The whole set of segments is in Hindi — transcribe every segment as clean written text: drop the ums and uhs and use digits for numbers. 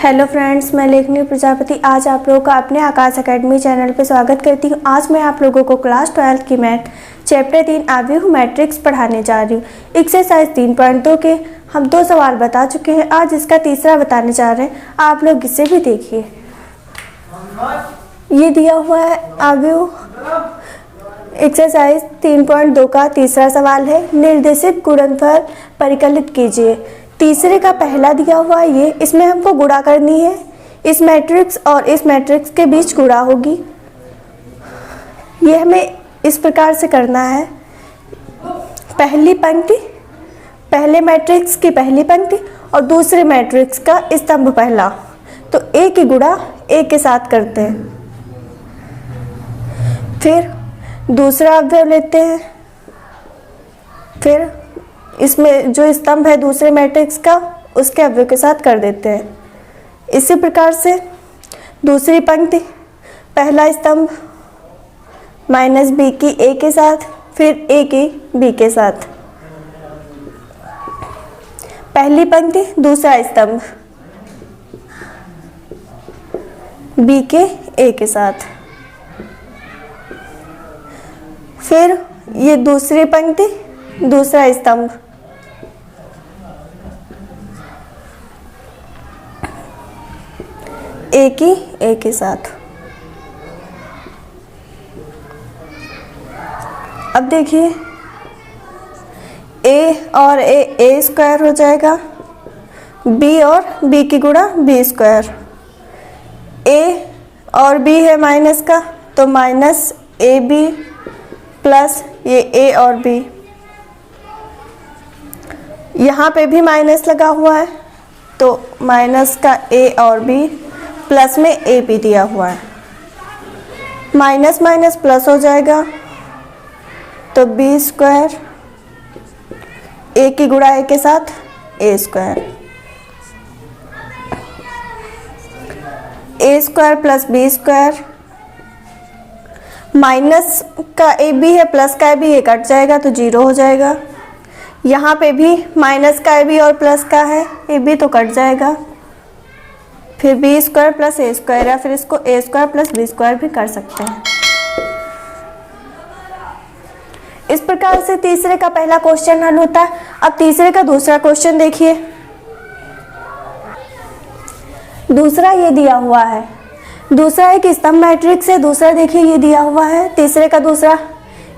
हेलो फ्रेंड्स, मैं लेखनी प्रजापति आज आप लोगों का अपने आकाश एकेडमी चैनल पर स्वागत करती हूँ। आज मैं आप लोगों को क्लास 12 की मैथ चैप्टर 3 आव्यूह मैट्रिक्स पढ़ाने जा रही हूँ। एक्सरसाइज 3.2 के हम 2 सवाल बता चुके हैं, आज इसका तीसरा बताने जा रहे हैं। आप लोग इसे भी देखिए। ये दिया हुआ है आव्यूह एक्सरसाइज 3.2 का तीसरा सवाल है, निर्देशित गुणनफल परिकलित कीजिए। तीसरे का पहला दिया हुआ है ये, इसमें हमको गुणा करनी है। इस मैट्रिक्स और इस मैट्रिक्स के बीच गुणा होगी। ये हमें इस प्रकार से करना है। पहली पंक्ति, पहले मैट्रिक्स की पहली पंक्ति और दूसरे मैट्रिक्स का स्तंभ पहला, तो ए की गुणा ए के साथ करते हैं। फिर दूसरा अवयव लेते हैं, फिर इसमें जो स्तंभ है दूसरे मैट्रिक्स का उसके अवयव के साथ कर देते हैं। इसी प्रकार से दूसरी पंक्ति, पहला स्तंभ माइनस बी की ए के साथ, फिर ए की बी के साथ। पहली पंक्ति दूसरा स्तंभ बी के ए के साथ, फिर ये दूसरी पंक्ति दूसरा स्तंभ ए की ए के साथ। अब देखिए ए और ए स्क्वायर हो जाएगा, बी और बी की गुणा बी स्क्वायर। ए और बी है माइनस का, तो माइनस ए बी प्लस ये ए और बी। यहाँ पे भी माइनस लगा हुआ है, तो माइनस का ए और बी प्लस में ए भी दिया हुआ है। माइनस माइनस प्लस हो जाएगा, तो बी स्क्वायर ए की गुणा ए के साथ A square. A square plus B square, minus का ए बी है प्लस का ए बी, ये कट जाएगा तो 0 हो जाएगा। यहाँ पे भी माइनस का ए बी और प्लस का है ए बी, तो कट जाएगा। फिर बी स्क्वायर प्लस ए स्क्वायर, या फिर इसको ए स्क्वायर प्लस बी स्क्वायर भी कर सकते हैं। इस प्रकार से तीसरे का पहला क्वेश्चन हल होता है। अब तीसरे का दूसरा क्वेश्चन देखिए। दूसरा ये दिया हुआ है, दूसरा एक स्तंभ मैट्रिक्स है। दूसरा देखिए ये दिया हुआ है, तीसरे का दूसरा,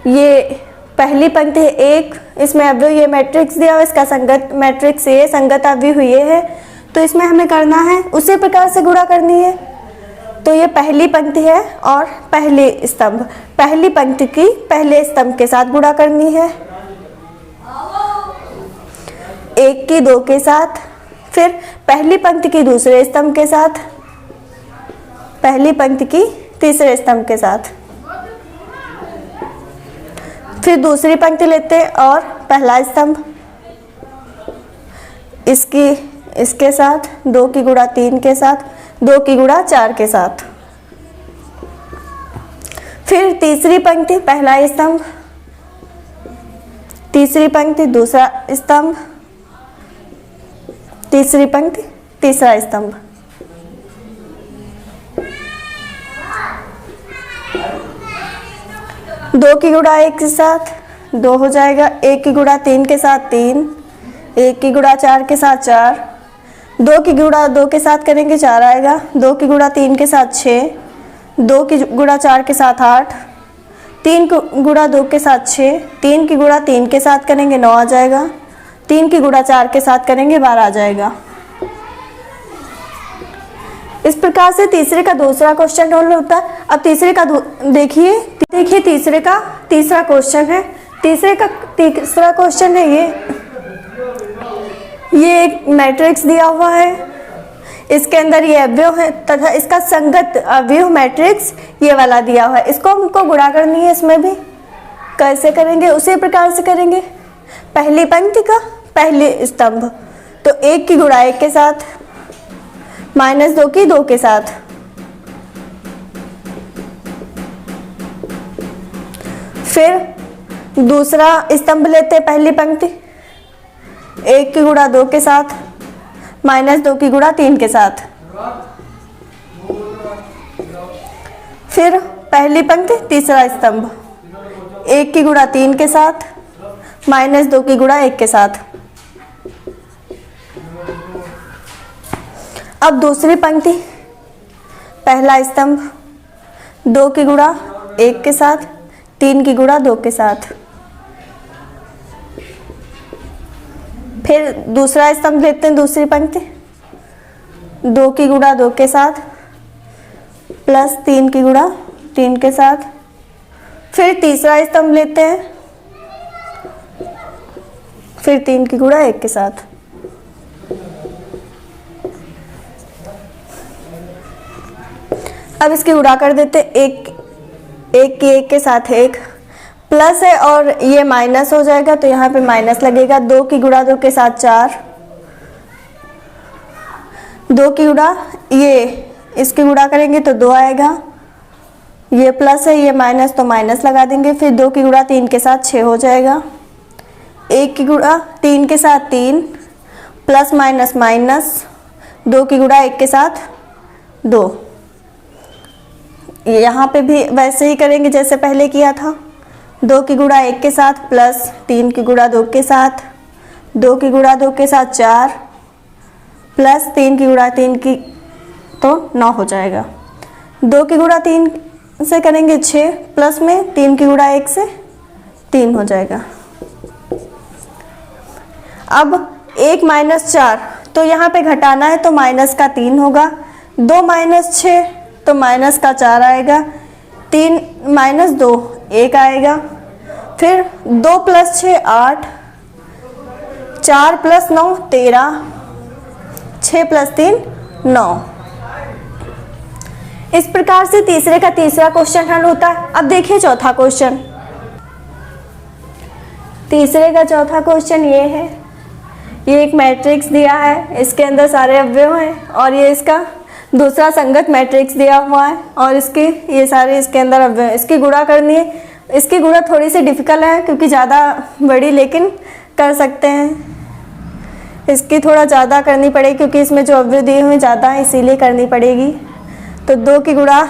ये पहली पंक्ति है एक, इसमें अवयव ये मैट्रिक्स दिया हुआ, इसका संगत मैट्रिक्स ये, संगत अवयव ये है, तो इसमें हमें करना है उसी प्रकार से गुणा करनी है। तो ये पहली पंक्ति है और पहले स्तंभ, पहली पंक्ति की पहले स्तंभ के साथ गुणा करनी है, एक की दो के साथ, फिर पहली पंक्ति की दूसरे स्तंभ के साथ, पहली पंक्ति की तीसरे स्तंभ के साथ, फिर दूसरी पंक्ति लेते हैं और पहला स्तंभ इसके साथ, 2 की गुणा 3 के साथ, 2 की गुणा 4 के साथ, फिर तीसरी पंक्ति पहला स्तंभ, तीसरी पंक्ति दूसरा स्तंभ, तीसरी पंक्ति तीसरा स्तंभ। दो की गुणा 1 के साथ 2 हो जाएगा, 1 की गुणा 3 के साथ 3, 1 की गुणा 4 के साथ 4, 2 की गुणा 2 के साथ करेंगे 4 आएगा, 2 की गुणा 3 के साथ 6, 2 की गुणा 4 के साथ 8, 3 की गुणा 2 के साथ 6, 3 की गुणा 3 के साथ करेंगे 9 आ जाएगा, 3 की गुणा 4 के साथ करेंगे 12 आ जाएगा। इस प्रकार से तीसरे का दूसरा क्वेश्चन हल होता है। अब तीसरे का देखिए तीसरे का तीसरा क्वेश्चन है। तीसरे का तीसरा क्वेश्चन है ये एक मैट्रिक्स दिया हुआ है, इसके अंदर ये अवयव है तथा इसका संगत अवयव मैट्रिक्स ये वाला दिया हुआ है। इसको हमको गुणा करनी है, इसमें भी कैसे करेंगे उसी प्रकार से करेंगे। पहली पंक्ति का पहले स्तंभ, तो 1 की गुणा 1 के साथ, माइनस 2 की 2 के साथ, फिर दूसरा स्तंभ लेते हैं पहली पंक्ति, 1 की गुणा 2 के साथ, माइनस 2 की गुणा 3 के साथ, फिर पहली पंक्ति तीसरा स्तंभ, 1 की गुणा 3 के साथ माइनस 2 की गुणा 1 के साथ। अब दूसरी पंक्ति पहला स्तंभ, 2 की गुणा 1 के साथ 3 की गुणा 2 के साथ। फिर दूसरा स्तंभ लेते हैं, दूसरी पंक्ति 2 की गुणा 2 के साथ प्लस 3 की गुणा 3 के साथ। फिर तीसरा स्तंभ लेते हैं, फिर 3 की गुणा 1 के साथ। अब इसकी गुणा कर देते हैं, एक की 1 के साथ 1 प्लस है और ये माइनस हो जाएगा तो यहाँ पे माइनस लगेगा। 2 की गुणा 2 के साथ 4, 2 की गुणा ये इसकी गुणा करेंगे तो 2 आएगा, ये प्लस है ये माइनस तो माइनस लगा देंगे। फिर 2 की गुणा 3 के साथ 6 हो जाएगा, 1 की गुणा 3 के साथ 3 प्लस माइनस माइनस, 2 की गुणा 1 के साथ 2। यहाँ पे भी वैसे ही करेंगे जैसे पहले किया था, 2 की गुणा 1 के साथ प्लस 3 की गुणा 2 के साथ, 2 की गुणा 2 के साथ 4 प्लस 3 की गुणा 3 की तो 9 हो जाएगा। 2 की गुणा 3 से करेंगे 6 प्लस में 3 की गुणा 1 से 3 हो जाएगा। अब 1 माइनस 4 तो यहाँ पे घटाना है तो माइनस का 3 होगा, 2 माइनस 6 तो माइनस का 4 आएगा, 3 माइनस 2 1 आएगा। फिर 2 प्लस 6 8, 4 प्लस 9 13, 6 प्लस 3 9। इस प्रकार से तीसरे का तीसरा क्वेश्चन हल होता है। अब देखिए चौथा क्वेश्चन। तीसरे का चौथा क्वेश्चन ये है, ये एक मैट्रिक्स दिया है, इसके अंदर सारे अवयव हैं और ये इसका दूसरा संगत मैट्रिक्स दिया हुआ है और इसके ये सारे इसके अंदर अवयव, इसकी गुणा करनी है। इसकी गुणा थोड़ी सी डिफिकल्ट है क्योंकि ज़्यादा बड़ी, लेकिन कर सकते हैं। इसकी थोड़ा ज़्यादा करनी पड़ेगी क्योंकि इसमें जो अवयव दिए हुए ज़्यादा है, इसीलिए करनी पड़ेगी। तो 2 की गुणा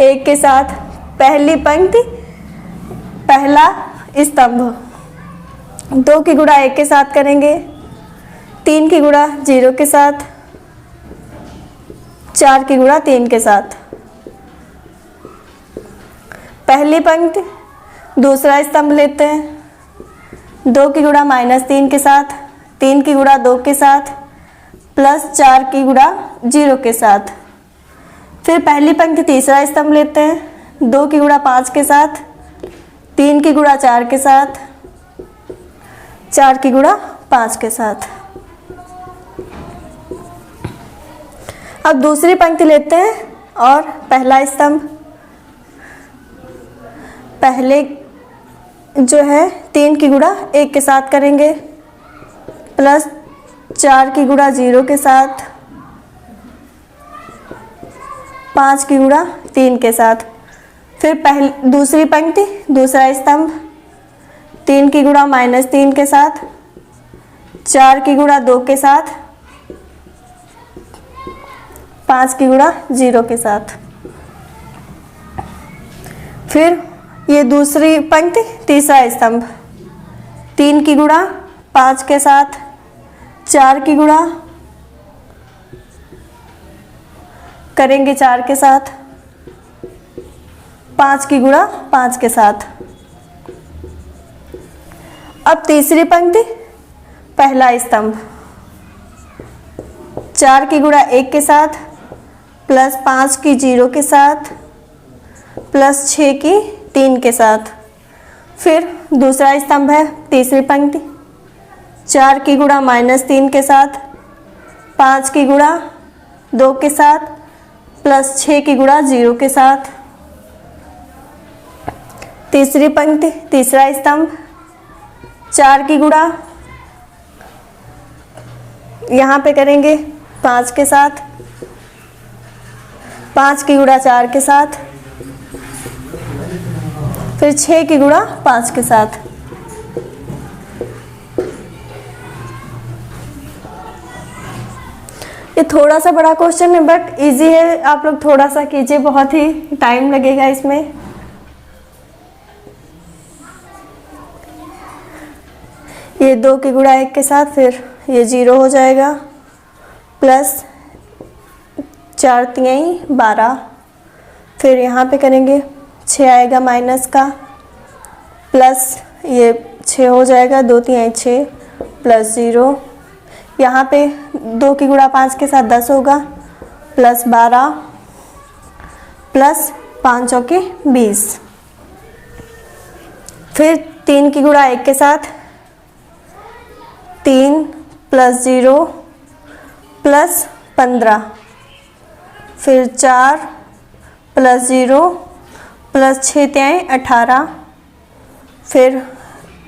1 के साथ पहली पंक्ति पहला स्तंभ, 2 की गुणा 1 के साथ करेंगे, 3 की गुणा 0 के साथ, 4 की गुणा 3 के साथ। पहली पंक्ति दूसरा स्तंभ लेते हैं, 2 की गुणा -3 के साथ, 3 की गुणा 2 के साथ प्लस 4 की गुणा 0 के साथ। फिर पहली पंक्ति तीसरा स्तंभ लेते हैं, 2 की गुणा 5 के साथ, 3 की गुणा 4 के साथ, 4 की गुणा 5 के साथ। अब दूसरी पंक्ति लेते हैं और पहला स्तंभ, पहले जो है 3 की गुणा 1 के साथ करेंगे प्लस 4 की गुणा 0 के साथ, 5 की गुणा 3 के साथ। फिर दूसरी पंक्ति दूसरा स्तंभ, 3 की गुणा -3 के साथ, 4 की गुणा 2 के साथ, 5 की गुणा 0 के साथ। फिर ये दूसरी पंक्ति तीसरा स्तंभ, 3 की गुणा 5 के साथ, 4 की गुणा करेंगे 4 के साथ, 5 की गुणा 5 के साथ। अब तीसरी पंक्ति पहला स्तंभ, 4 की गुणा 1 के साथ प्लस 5 की 0 के साथ प्लस 6 की 3 के साथ। फिर दूसरा स्तंभ है तीसरी पंक्ति, 4 की गुणा -3 के साथ, 5 की गुणा 2 के साथ प्लस 6 की गुणा 0 के साथ। तीसरी पंक्ति तीसरा स्तंभ, 4 की गुणा यहाँ पे करेंगे 5 के साथ, 5 की गुणा 4 के साथ, फिर 6 की गुणा 5 के साथ। ये थोड़ा सा बड़ा क्वेश्चन है बट इजी है, आप लोग थोड़ा सा कीजिए, बहुत ही टाइम लगेगा इसमें। ये 2 की गुणा 1 के साथ फिर ये 0 हो जाएगा, प्लस 4 तिहाई 12, फिर यहाँ पे करेंगे 6 आएगा माइनस का, प्लस ये 6 हो जाएगा, 2 तिहाई 6 प्लस 0, यहाँ पे 2 की गुणा 5 के साथ 10 होगा, प्लस 12 प्लस 5 चौके 20, फिर 3 की गुणा 1 के साथ 3 प्लस 0 प्लस 15, फिर 4 प्लस 0 प्लस 6 तिहाई 18, फिर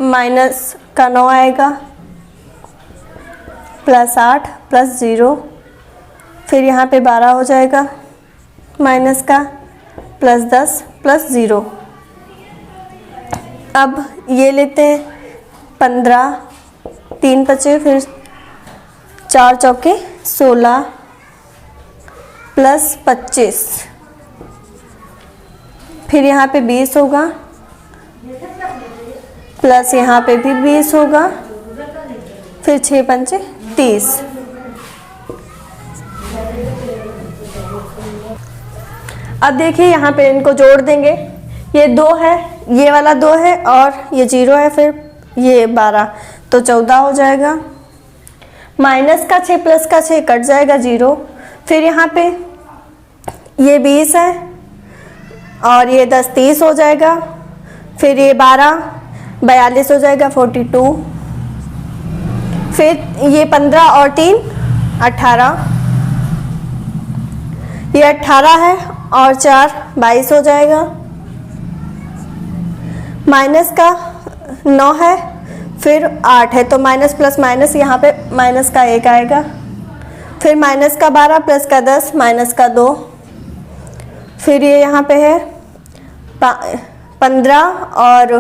माइनस का 9 आएगा, प्लस 8 प्लस 0, फिर यहाँ पे 12 हो जाएगा माइनस का, प्लस 10 प्लस 0। अब ये लेते हैं 15, 3 बचे, फिर 4 चौके 16 प्लस 25, फिर यहाँ पे 20 होगा, प्लस यहाँ पे भी 20 होगा, फिर 6 पंचे 30। अब देखिए यहाँ पे इनको जोड़ देंगे, ये 2 है, ये वाला 2 है और ये 0 है, फिर ये 12 तो 14 हो जाएगा, माइनस का 6 प्लस का 6 कट जाएगा 0, फिर यहाँ पे ये 20 है और ये 10 30 हो जाएगा, फिर ये 12 42 हो जाएगा 42, फिर ये 15 और 3 18, ये 18 है और 4 22 हो जाएगा, माइनस का 9 है, फिर 8 है तो माइनस प्लस माइनस यहाँ पे माइनस का 1 आएगा, फिर माइनस का 12 प्लस का 10 माइनस का 2, फिर ये यहाँ पे है 15 और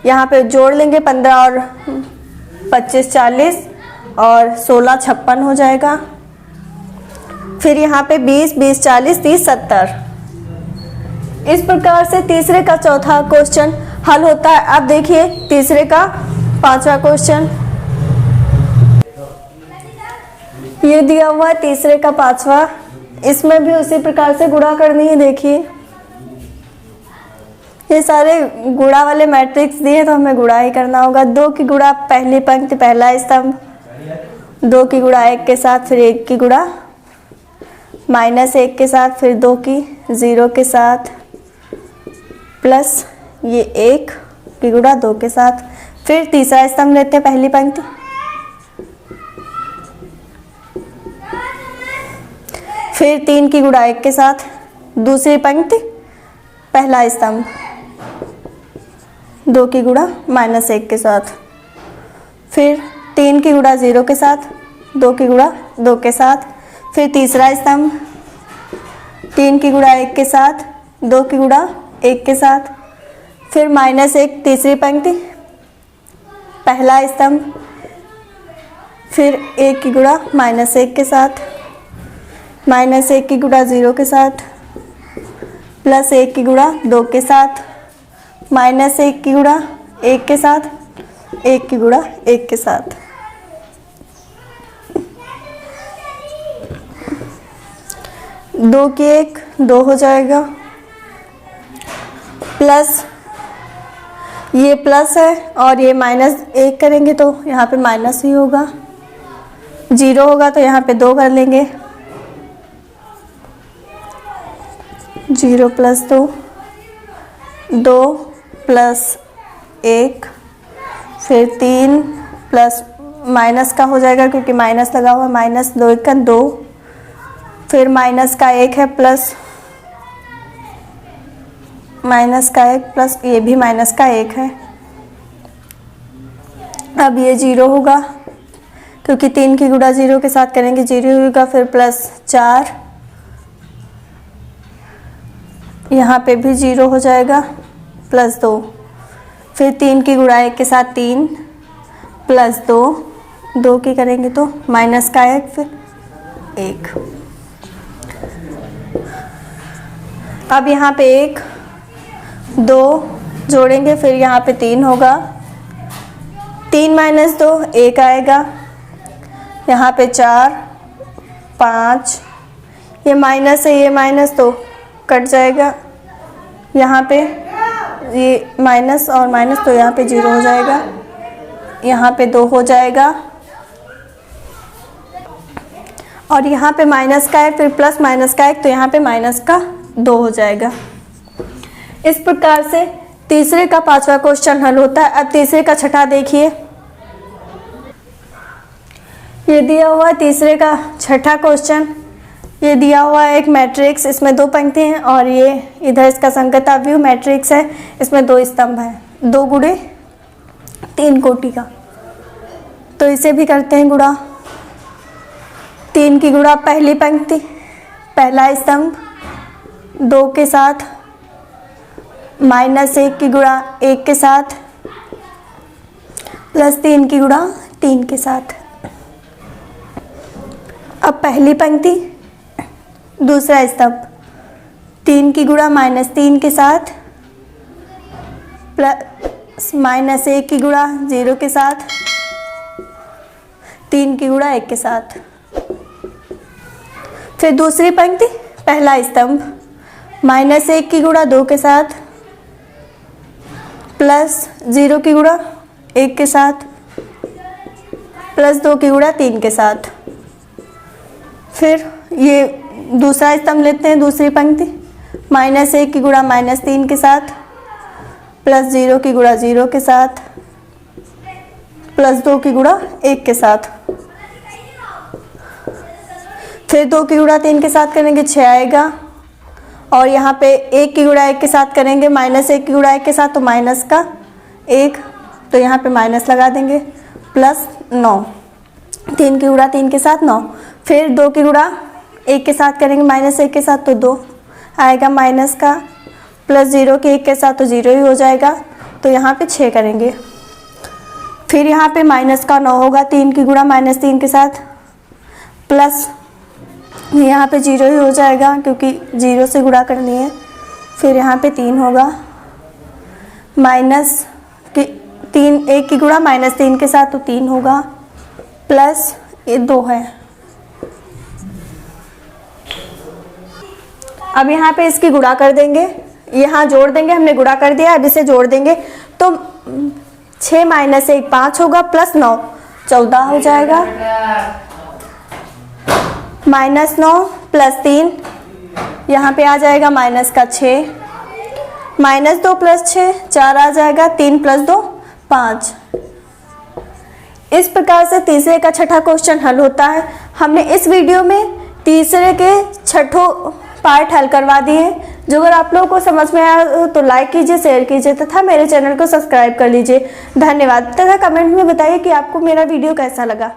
यहाँ पे जोड़ लेंगे 15 और 25 40 और 16 56 हो जाएगा, फिर यहाँ पे 20 20 40 30 70। इस प्रकार से तीसरे का चौथा क्वेश्चन हल होता है। अब देखिए तीसरे का पांचवा क्वेश्चन, ये दिया हुआ है तीसरे का पांचवा, इसमें भी उसी प्रकार से गुणा करनी है। देखिए ये सारे गुणा वाले मैट्रिक्स दिए तो हमें गुणा ही करना होगा। 2 की गुणा पहली पंक्ति पहला स्तंभ, 2 की गुणा 1 के साथ, फिर 1 की गुणा -1 के साथ, फिर 2 की 0 के साथ, प्लस ये 1 की गुणा 2 के साथ, फिर तीसरा स्तंभ लेते हैं पहली पंक्ति, फिर 3 की गुणा 1 के साथ दूसरी पंक्ति पहला स्तंभ, 2 की गुणा -1 के साथ, फिर 3 की गुणा 0 के साथ, 2 की गुणा 2 के साथ, फिर तीसरा स्तंभ 3 की गुणा 1 के साथ, 2 की गुणा 1 के साथ, फिर -1 तीसरी पंक्ति पहला स्तंभ, फिर 1 की गुणा -1 के साथ, -1 की गुणा 0 के साथ, प्लस 1 की गुणा 2 के साथ, -1 की गुणा 1 के साथ, 1 की गुणा 1 के साथ। दो की 1 2 हो जाएगा, प्लस ये प्लस है और ये -1 करेंगे तो यहाँ पे माइनस ही होगा, 0 होगा तो यहाँ पे 2 कर लेंगे, 0 + 2, 2 + 1, फिर 3 प्लस माइनस का हो जाएगा क्योंकि माइनस लगा हुआ, -2 × 1 = 2, फिर माइनस का 1 है प्लस माइनस का 1 प्लस ये भी माइनस का 1 है। अब ये 0 होगा क्योंकि 3 की गुणा 0 के साथ करेंगे 0 होगा, फिर +4 यहाँ पे भी 0 हो जाएगा, +2, फिर 3 की गुणा 1 के साथ 3 + 2, 2 की करेंगे तो माइनस का 1, फिर 1। अब यहाँ पे 1 2 जोड़ेंगे, फिर यहाँ पे 3 होगा, 3 - 2 1 आएगा, यहाँ पे 4 5, ये माइनस है, ये माइनस तो कट जाएगा, यहाँ पे ये माइनस और माइनस तो यहाँ पे 0 हो जाएगा, यहाँ पे 2 हो जाएगा, और यहाँ पे माइनस का है, फिर प्लस माइनस का है, तो यहाँ पे माइनस का 2 हो जाएगा। इस प्रकार से तीसरे का 5वां क्वेश्चन हल होता है। अब तीसरे का छठा देखिए। ये दिया हुआ है तीसरे का छठा क्वेश्चन। ये दिया हुआ है एक मैट्रिक्स, इसमें 2 पंक्ति हैं और ये इधर इसका संगत अवयव मैट्रिक्स है, इसमें 2 स्तंभ हैं, 2 गुणे 3 कोटि का। तो इसे भी करते हैं गुणा। 3 की गुणा पहली पंक्ति, पहला स्तंभ 2 के साथ, -1 की गुणा 1 के साथ, +3 की गुणा 3 के साथ। अब पहली पंक्ति दूसरा स्तंभ 3 की गुणा -3 के साथ, -1 की गुणा 0 के साथ, 3 की गुणा 1 के साथ। फिर दूसरी पंक्ति पहला स्तंभ -1 की गुणा 2 के साथ, +0 की गुणा 1 के साथ, +2 की गुणा 3 के साथ। फिर ये दूसरा स्तंभ लेते हैं, दूसरी पंक्ति -1 की गुणा -3 के साथ, +0 की गुणा 0 के साथ, +2 की गुणा 1 के साथ। फिर 2 की गुणा 3 के साथ करेंगे 6 आएगा, और यहाँ पे 1 की गुणा 1 के साथ करेंगे -1 की गुणा 1 के साथ, तो माइनस का 1, तो यहाँ पे माइनस लगा देंगे, +9। 3 की गुणा 3 के साथ 9। फिर 2 की गुणा 1 के साथ करेंगे -1 के साथ, तो 2 आएगा, माइनस का, +0 के 1 के साथ तो 0 ही हो जाएगा, तो यहाँ पे 6 करेंगे। फिर यहाँ पे माइनस का 9 होगा, 3 की गुणा -3 के साथ, प्लस यहाँ पे 0 ही हो जाएगा क्योंकि 0 से गुणा करनी है। फिर यहाँ पे 3 होगा, माइनस की 3 1 की गुणा -3 के साथ तो 3 होगा, प्लस ये 2 है। अब यहाँ पे इसकी गुणा कर देंगे, यहाँ जोड़ देंगे, हमने गुणा कर दिया, अब इसे जोड़ देंगे, तो 6 - 1 5 होगा, +9 14 हो जाएगा, -9 +3, यहाँ पे आ जाएगा माइनस का 6, -2 + 6 4 आ जाएगा, 3 + 2 5। इस प्रकार से तीसरे का छठा क्वेश्चन हल होता है। हमने इस वीडियो में तीसरे के छठों पार्ट हल करवा दिए। जो अगर आप लोगों को समझ में आया तो लाइक कीजिए, शेयर कीजिए तथा मेरे चैनल को सब्सक्राइब कर लीजिए। धन्यवाद। तथा कमेंट में बताइए कि आपको मेरा वीडियो कैसा लगा।